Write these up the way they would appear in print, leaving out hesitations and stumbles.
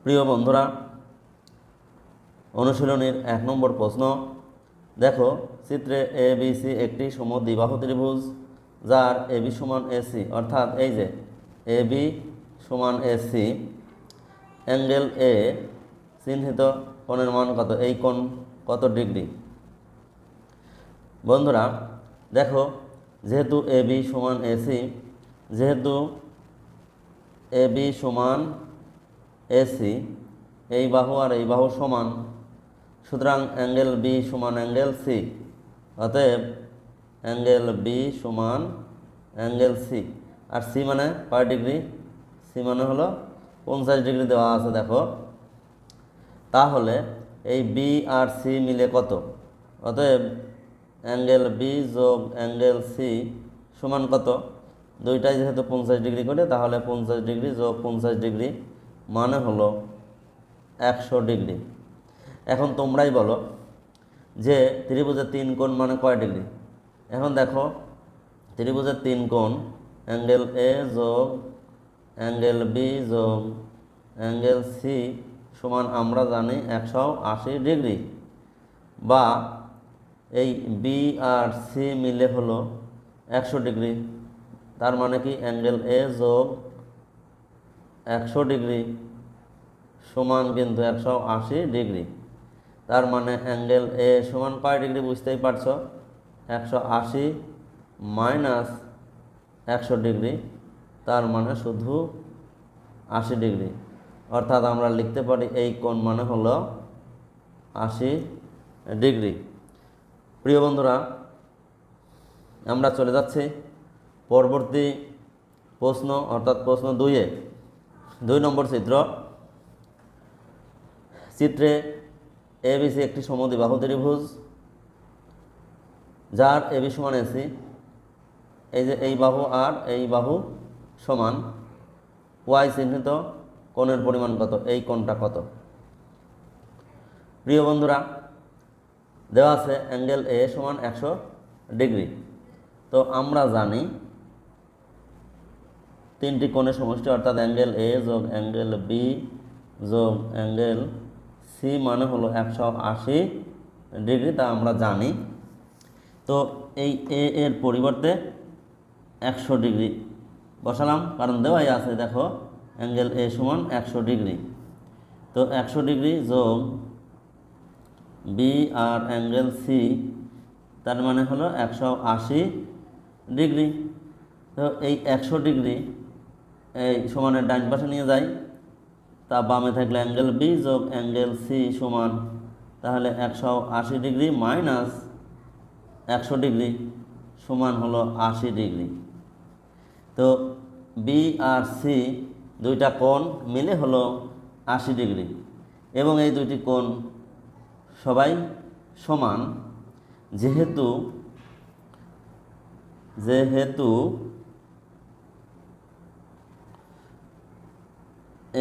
প্রিয় বন্ধুরা, অনুশীলনীর 1 নম্বর প্রশ্ন। দেখো, চিত্রে এ বি সি একটি সমদ্বিবাহু ত্রিভুজ, যার এ বি সমান এসি, অর্থাৎ এই যে এ বি সমান এসি, অ্যাঙ্গেল এ চিহ্নিত কোণের মান কত? এই কোণ কত ডিগ্রি? বন্ধুরা দেখো, যেহেতু এ বি সমান এসি, যেহেতু এ বি সমান এসি, এই বাহু আর এই বাহু সমান, সুতরাং অ্যাঙ্গেল বি সমান অ্যাঙ্গেল সি। অতএব অ্যাঙ্গেল বি সমান অ্যাঙ্গেল সি। আর সি মানে কয় ডিগ্রি? সি মানে হলো 50 ডিগ্রি দেওয়া আছে। দেখো, তাহলে এই বি আর সি মিলে কত? অতএব অ্যাঙ্গেল বি যোগ অ্যাঙ্গেল সি সমান কত? দুইটাই যেহেতু 50 ডিগ্রি করে, তাহলে 50 ডিগ্রি যোগ 50 ডিগ্রি মানে হলো 100 ডিগ্রি। এখন তোমরাই বলো যে ত্রিভুজের 3 কোণ মানে কয় ডিগ্রি? এখন দেখো, ত্রিভুজের 3 কোণ অ্যাঙ্গেল এ যোগ অ্যাঙ্গেল বি যোগ অ্যাঙ্গেল সি সমান আমরা জানি 180 ডিগ্রি, বা এই বি আর সি মিলে হলো 100 ডিগ্রি। তার মানে কি অ্যাঙ্গেল এ যোগ 100 ডিগ্রি সমান কিন্তু 180 ডিগ্রি। তার মানে অ্যাঙ্গেল এ সমান কয় ডিগ্রি? বুঝতেই পারছো, 180 মাইনাস 100 ডিগ্রি, তার মানে শুধু 80 ডিগ্রি। অর্থাৎ আমরা লিখতে পারি এই কোণ মানে হলো 80 ডিগ্রি। প্রিয় বন্ধুরা, আমরা চলে যাচ্ছি পরবর্তী প্রশ্ন, অর্থাৎ প্রশ্ন 2-এ। 2 নম্বর চিত্র। চিত্রে এবিসি একটি সমদ্বিবাহু ত্রিভুজ, যার এবি সমান এসি। এই যে এই বাহু আর এই বাহু সমান, ওয়াই চিহ্নিত কোণের পরিমাণ কত? এই কোণটা কত? প্রিয় বন্ধুরা, দেওয়া আছে অ্যাঙ্গেল এ সমান 100 ডিগ্রি। তো আমরা জানি 3টি কোণের সমষ্টি, অর্থাৎ অ্যাঙ্গেল এ যোগ অ্যাঙ্গেল বি যোগ অ্যাঙ্গেল সি মানে হলো 180 ডিগ্রি, তা আমরা জানি। তো এই এ এর পরিবর্তে 100 ডিগ্রি বসালাম, কারণ দেওয়াই আছে। দেখো, অ্যাঙ্গেল এ সমান 100 ডিগ্রি। তো 100 ডিগ্রি যোগ বি আর অ্যাঙ্গেল সি, তার মানে হলো 180 ডিগ্রি। তো এই 100 ডিগ্রি এই সমানের ডান পাশে নিয়ে যাই, তা বামে থাকলে অ্যাঙ্গেল বি যোগ অ্যাঙ্গেল সি সমান, তাহলে 180 ডিগ্রি মাইনাস 100 ডিগ্রি সমান হলো 80 ডিগ্রি। তো বি আর সি দুইটা কোণ মিলে হলো 80 ডিগ্রি, এবং এই দুইটি কোণ সবাই সমান। যেহেতু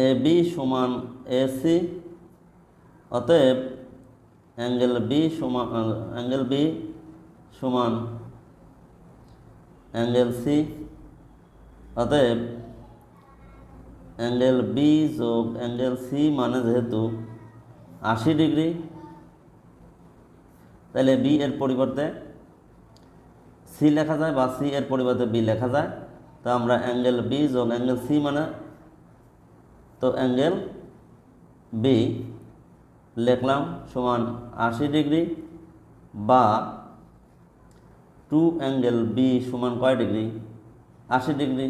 এ বি সমান এসি, অতএব অ্যাঙ্গেল বি সমান অ্যাঙ্গেল সি। অতএব অ্যাঙ্গেল বি যোগ অ্যাঙ্গেল সি মানে যেহেতু 80 ডিগ্রি, তাহলে বি এর পরিবর্তে সি লেখা যায়, বা সি এর পরিবর্তে বি লেখা যায়। তো আমরা অ্যাঙ্গেল বি যোগ অ্যাঙ্গেল সি মানে, তো অ্যাঙ্গেল বি লিখলাম সমান 80 ডিগ্রি, বা 2 অ্যাঙ্গেল বি সমান কয় ডিগ্রি? 80 ডিগ্রি।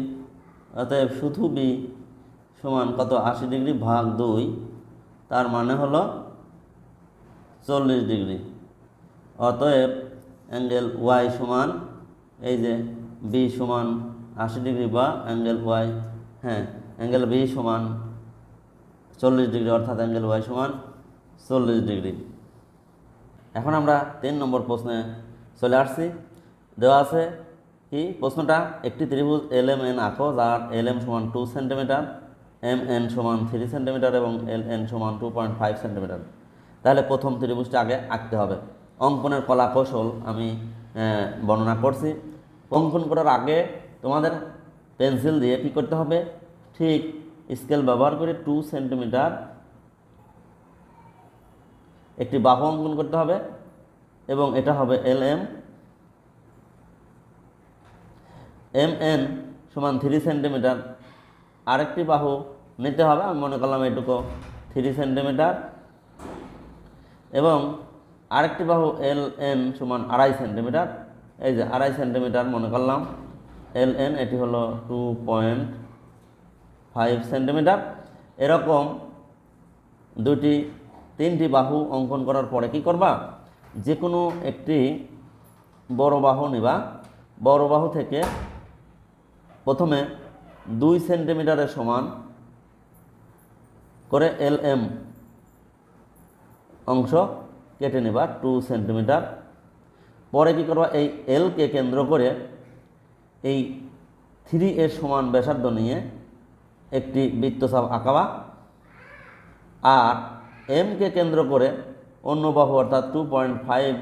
অতএব শুধু বি সমান কত? 80 ডিগ্রি ভাগ 2, তার মানে হলো 40 ডিগ্রি। অতএব অ্যাঙ্গেল ওয়াই সমান, এই যে বি সমান 80 ডিগ্রি, বা অ্যাঙ্গেল ওয়াই, অ্যাঙ্গেল বি সমান 40 ডিগ্রি, অর্থাৎ অ্যাঙ্গেল ওয়াই সমান 40 ডিগ্রি। এখন আমরা 3 নম্বর প্রশ্নে চলে আসছি। দেওয়া আছে কি প্রশ্নটা? একটি ত্রিভুজ এল এম এন আঁকো, যার এল এম সমান 2 সেন্টিমিটার, এম এন সমান 3 সেন্টিমিটার এবং এল এন সমান 2.5 সেন্টিমিটার। তাহলে প্রথম ত্রিভুজটা আগে আঁকতে হবে। অঙ্কনের কলা কৌশল আমি বর্ণনা করছি। অঙ্কন করার আগে তোমাদের পেন্সিল দিয়ে কী করতে হবে? ঠিক স্কেল ব্যবহার করে 2 সেন্টিমিটার একটি বাহু অঙ্কন করতে হবে এবং এটা হবে LM, MN সমান 3 সেন্টিমিটার। আরেকটি বাহু নিতে হবে, আমি মনে করলাম এটুকু 3 সেন্টিমিটার, এবং আরেকটি বাহু LN সমান 2.5 সেন্টিমিটার। এই যে 2.5 সেন্টিমিটার মনে করলাম LN, এটি হলো 2.5 সেন্টিমিটার। এরকম তিনটি বাহু অঙ্কন করার পরে কি করবা, যে কোনো একটি বড় বাহু নিবা। বড় বাহু থেকে প্রথমে 2 সেন্টিমিটারের সমান করে LM অংশ কেটে নেবা 2 সেন্টিমিটার। পরে কি করবা, এই Lকে কেন্দ্র করে এই 3 এর সমান ব্যাসার্ধ নিয়ে একটি বৃত্তচাপ আঁকাবা, আর এমকে কেন্দ্র করে অন্য বাহু অর্থাৎ 2.5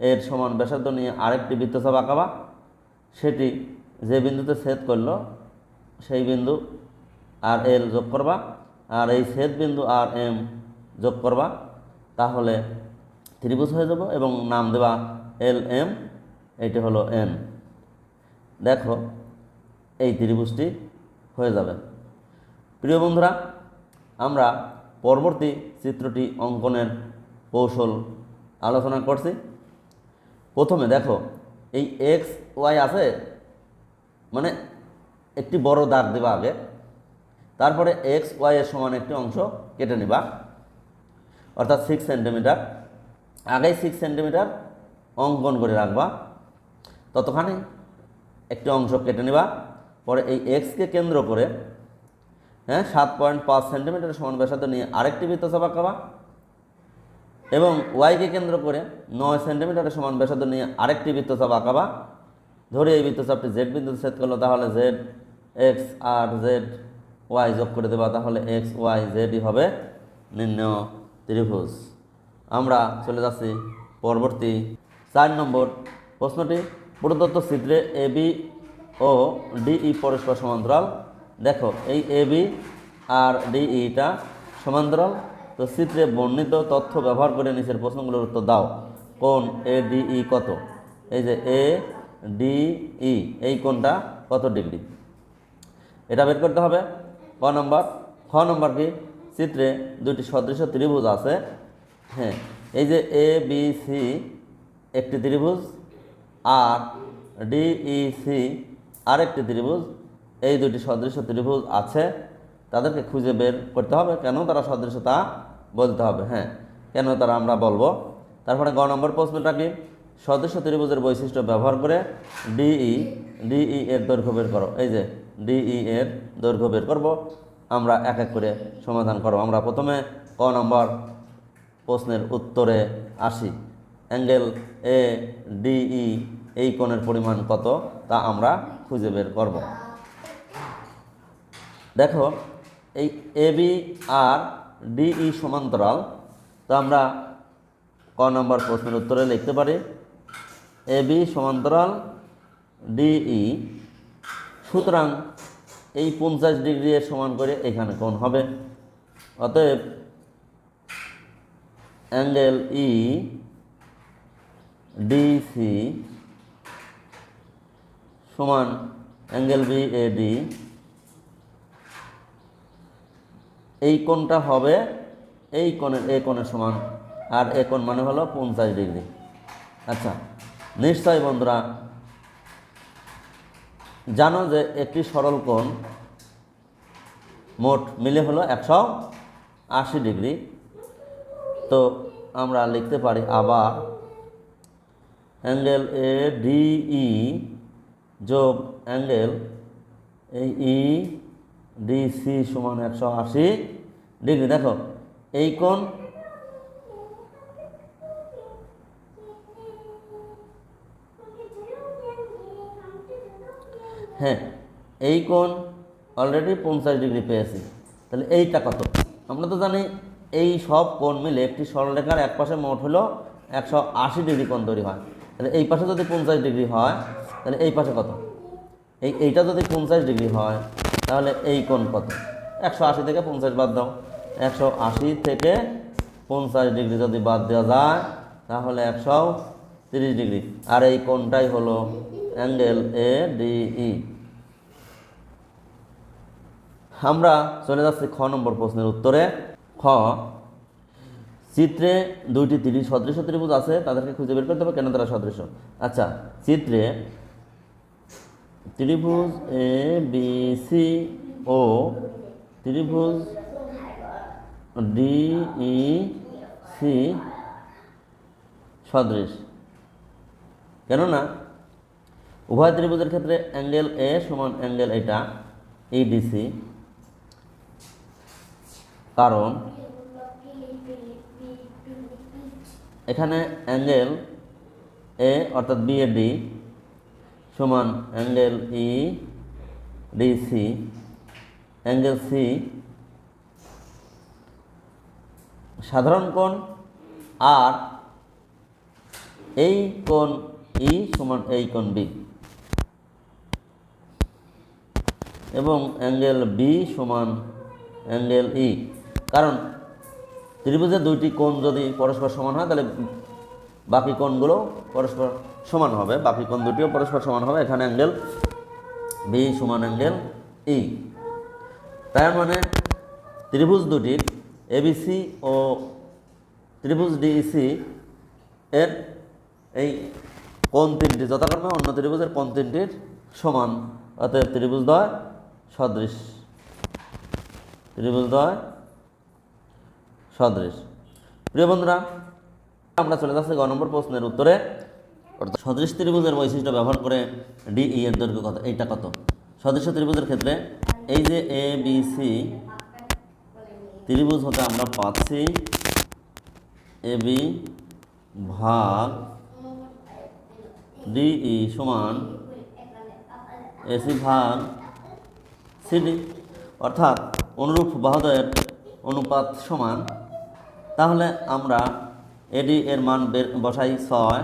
এর সমান ব্যাসার্ধ নিয়ে আরেকটি বৃত্তচাপ আঁকাবা। সেটি যে বিন্দুতে ছেদ করলো সেই বিন্দু আর এল যোগ করবা, আর এই ছেদ বিন্দু আর এম যোগ করবা, তাহলে ত্রিভুজ হয়ে যাব এবং নাম দেবা LM, এটি হলো N। দেখো এই ত্রিভুজটি হয়ে যাবে। প্রিয় বন্ধুরা, আমরা পরবর্তী চিত্রটি অঙ্কনের কৌশল আলোচনা করছি। প্রথমে দেখো এই XY আছে, মানে একটি বড় দাগ দেবা আগে, তারপরে XY এর সমান একটি অংশ কেটে নিবা, অর্থাৎ 6 সেন্টিমিটার। আগেই 6 সেন্টিমিটার অঙ্কন করে রাখবা, ততখানি একটি অংশ কেটে নিবা। পরে এই Xকে কেন্দ্র করে 7.5 সেন্টিমিটার সমান ব্যাসার্ধ নিয়ে আরেকটি বৃত্তচাপ আঁকাবা, এবং ওয়াইকে কেন্দ্র করে 9 সেন্টিমিটারের সমান ব্যাসার্ধ নিয়ে আরেকটি বৃত্তচাপ আঁকাবা। ধরে এই বৃত্তচাপটি জেড বিন্দুতে ছেদ করলো, তাহলে জেড এক্স আর জেড ওয়াই যোগ করে দেবা, তাহলে এক্স ওয়াই জেডই হবে নির্ণেয় ত্রিভুজ। আমরা চলে যাচ্ছি পরবর্তী 4 নম্বর প্রশ্নটি। প্রদত্ত চিত্রে AB ও DE পরস্পর সমান্তরাল। দেখো এই AB আর DEটা সমান্তরাল, তো চিত্রে বর্ণিত তথ্য ব্যবহার করে নিচের প্রশ্নগুলোর উত্তর দাও। কোণ ADE কত? এই যে ADE এই কোণটা কত ডিগ্রি, এটা বের করতে হবে। ক নম্বর। খ নম্বর কি, চিত্রে দুটি সদৃশ ত্রিভুজ আছে। হ্যাঁ, এই যে ABC একটি ত্রিভুজ আর DEC আরেকটি ত্রিভুজ, এই দুটি সদৃশ ত্রিভুজ আছে, তাদেরকে খুঁজে বের করতে হবে। কেন তারা সদৃশ তা বলতে হবে। হ্যাঁ, কেন তারা আমরা বলবো। তারপরে গ নম্বর প্রশ্নটা কি, সদৃশ ত্রিভুজের বৈশিষ্ট্য ব্যবহার করে DE এর দৈর্ঘ্য বের করো। এই যে DE এর দৈর্ঘ্য বের করব, আমরা এক এক করে সমাধান করব। আমরা প্রথমে ক নম্বর প্রশ্নের উত্তরে আসি। অ্যাঙ্গেল ADE এই কোণের পরিমাণ কত তা আমরা খুঁজে বের করব। দেখো এই AB আর DE সমান্তরাল, তো আমরা ক নম্বর প্রশ্নের উত্তরে লিখতে পারি AB সমান্তরাল DE, সুতরাং এই 50 ডিগ্রি এর সমান করে এখানে কোণ হবে। অতএব অ্যাঙ্গেল EDC সমান অ্যাঙ্গেল BAD, এই কোণটা হবে এই কোণের সমান, আর এই কোণ মানে হলো 50 ডিগ্রি। আচ্ছা, নিশ্চয় বন্ধুরা জানো যে একটি সরল কোণ মোট মিলে হলো 180 ডিগ্রি। তো আমরা লিখতে পারি আবার অ্যাঙ্গেল ADE যোগ অ্যাঙ্গেল এই EDC সমান 180 ডিগ্রি। দেখো এই কোণ হ্যাঁ, এই কোণ অলরেডি 50 ডিগ্রি পেয়েছি, তাহলে এইটা কত? আমরা তো জানি এই সব কোণ মিলে একটি সরলরেখার এক পাশে মোট হলো 180 ডিগ্রি কোণ তৈরি হয়। তাহলে এই পাশে যদি 50 ডিগ্রি হয়, তাহলে এই পাশে কত? এইটা যদি 50 ডিগ্রি হয়, তাহলে এই কোণ কত? 180 থেকে 50 বাদ দাও, 180 থেকে 50 যদি বাদ দেওয়া যায় তাহলে 130 আর এই কোণটাই হলো অ্যাঙ্গেল ADE। আমরা চলে যাচ্ছি খ নম্বর প্রশ্নের উত্তরে। খ, চিত্রে দুইটি সদৃশ ত্রিভুজ আছে, তাদেরকে খুঁজে বের করতে হবে কেন তারা সদৃশ। আচ্ছা, চিত্রে ত্রিভুজ ABC ও ত্রিভুজ DEC সদৃশ, কেননা উভয় ত্রিভুজের ক্ষেত্রে অ্যাঙ্গেল A সমান অ্যাঙ্গেল এটা ADC, কারণ এখানে অ্যাঙ্গেল A অর্থাৎ BAD সমান অ্যাঙ্গেল EDC, অ্যাঙ্গেল C সাধারণ কোণ, আর এই কোণ E সমান এই কোণ B, এবং অ্যাঙ্গেল B সমান অ্যাঙ্গেল E। কারণ ত্রিভুজের দুইটি কোণ যদি পরস্পর সমান হয় তাহলে বাকি কোণগুলো পরস্পর সমান হবে, বাকি কোণ দুটিও পরস্পর সমান হবে। এখানে অ্যাঙ্গেল B সমান অ্যাঙ্গেল E। তার মানে ত্রিভুজ দুটির ABC ও ত্রিভুজ DEC এর এই কোণ তিনটি যথাক্রমে অন্য ত্রিভুজের কোণ তিনটির সমান, অতএব ত্রিভুজদ্বয় সদৃশ। ত্রিভুজদ্বয় সদৃশ। প্রিয় বন্ধুরা, আমরা চলে যাচ্ছি গ নম্বর প্রশ্নের উত্তরে। অর্থাৎ সদৃশ ত্রিভুজের বৈশিষ্ট্য ব্যবহার করে DE এর দৈর্ঘ্য কত, এইটা কত। সদৃশ ত্রিভুজের ক্ষেত্রে এই যে ABC ত্রিভুজ হতে আমরা পাচ্ছি AB ভাগ DE সমান AC ভাগ CD, অর্থাৎ অনুরূপ বাহুদ্বয়ের অনুপাত সমান। তাহলে আমরা AD এর মান বসাই 6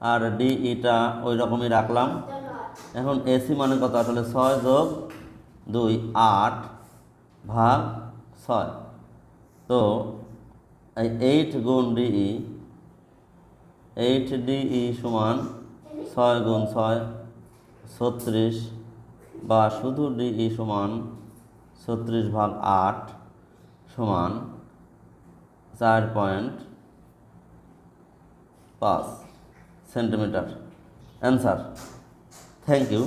আর DEটা ওই রকমই রাখলাম। এখন AC মানে কত, আসলে 6 যোগ 2 8 ভাগ 6, তো 8 গুণ DE, 8DE সমান 6 গুণ 6 36, বা শুধু DE সমান 36 ভাগ 8 সমান 4.5 সেন্টিমিটার। অ্যান্সার। Thank you.